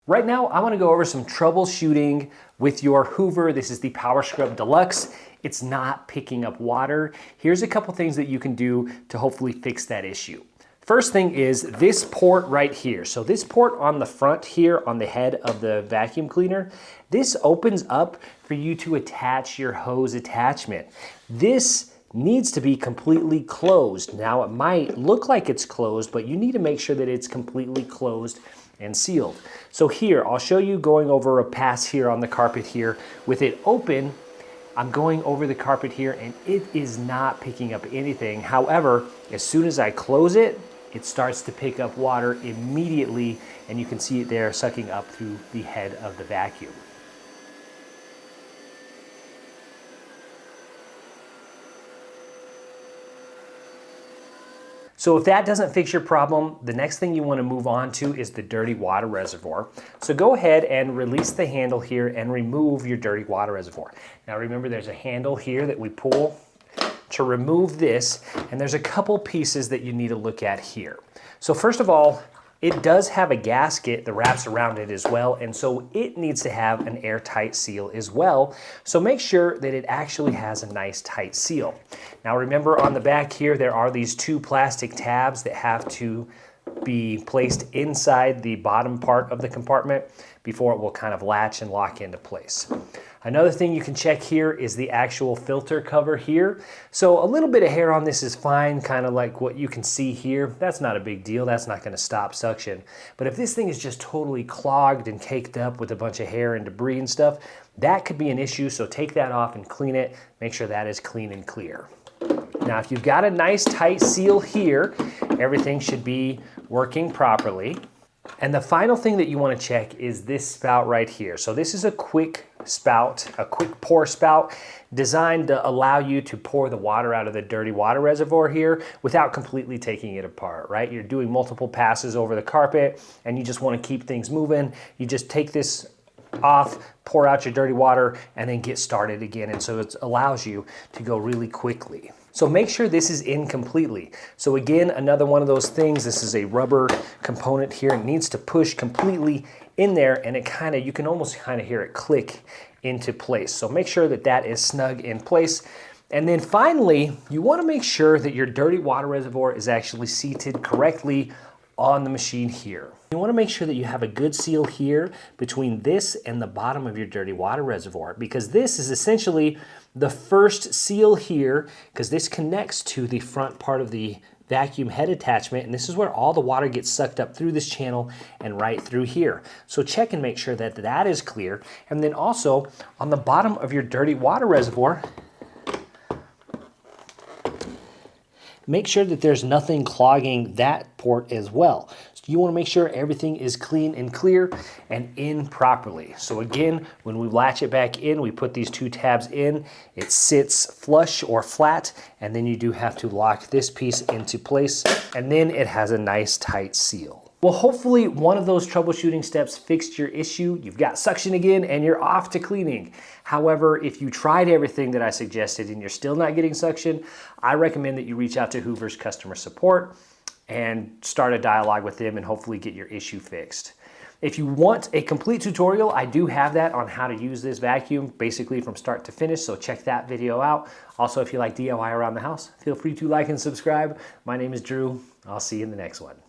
Right now, I want to go over some troubleshooting with your Hoover. This is the Powerscrub Deluxe. It's not picking up water. Here's a couple things that you can do to hopefully fix that issue. First thing is this port right here. So this port on the front here on the head of the vacuum cleaner, this opens up for you to attach your hose attachment. This needs to be completely closed. Now it might look like it's closed, but you need to make sure that it's completely closed and sealed. So here, I'll show you going over a pass here on the carpet here. With it open, I'm going over the carpet here and it is not picking up anything. However, as soon as I close it, it starts to pick up water immediately, and you can see it there sucking up through the head of the vacuum. So if that doesn't fix your problem, the next thing you want to move on to is the dirty water reservoir. So go ahead and release the handle here and remove your dirty water reservoir. Now remember, there's a handle here that we pull to remove this, and there's a couple pieces that you need to look at here. So first of all, it does have a gasket that wraps around it as well, and so it needs to have an airtight seal as well. So make sure that it actually has a nice tight seal. Now remember, on the back here, there are these two plastic tabs that have to be placed inside the bottom part of the compartment before it will kind of latch and lock into place. Another thing you can check here is the actual filter cover here. So a little bit of hair on this is fine, kind of like what you can see here. That's not a big deal. That's not going to stop suction. But if this thing is just totally clogged and caked up with a bunch of hair and debris and stuff, that could be an issue. So take that off and clean it. Make sure that is clean and clear. Now, if you've got a nice tight seal here, everything should be working properly. And the final thing that you want to check is this spout right here. So this is a quick spout, a quick pour spout designed to allow you to pour the water out of the dirty water reservoir here without completely taking it apart, right? You're doing multiple passes over the carpet and you just want to keep things moving. You just take this off, pour out your dirty water, and then get started again. And so it allows you to go really quickly. So make sure this is in completely. So again, another one of those things, this is a rubber component here. It needs to push completely in there, and you can almost kind of hear it click into place. So make sure that that is snug in place. And then finally, you want to make sure that your dirty water reservoir is actually seated correctly on the machine here. You want to make sure that you have a good seal here between this and the bottom of your dirty water reservoir, because this is essentially the first seal here, because this connects to the front part of the vacuum head attachment, and this is where all the water gets sucked up through this channel and right through here. So check and make sure that that is clear. And then also on the bottom of your dirty water reservoir, make sure that there's nothing clogging that port as well. So you want to make sure everything is clean and clear and in properly. So again, when we latch it back in, we put these two tabs in, it sits flush or flat, and then you do have to lock this piece into place, and then it has a nice tight seal. Well, hopefully one of those troubleshooting steps fixed your issue. You've got suction again and you're off to cleaning. However, if you tried everything that I suggested and you're still not getting suction, I recommend that you reach out to Hoover's customer support and start a dialogue with them and hopefully get your issue fixed. If you want a complete tutorial, I do have that on how to use this vacuum basically from start to finish, so check that video out. Also, if you like DIY around the house, feel free to like and subscribe. My name is Drew. I'll see you in the next one.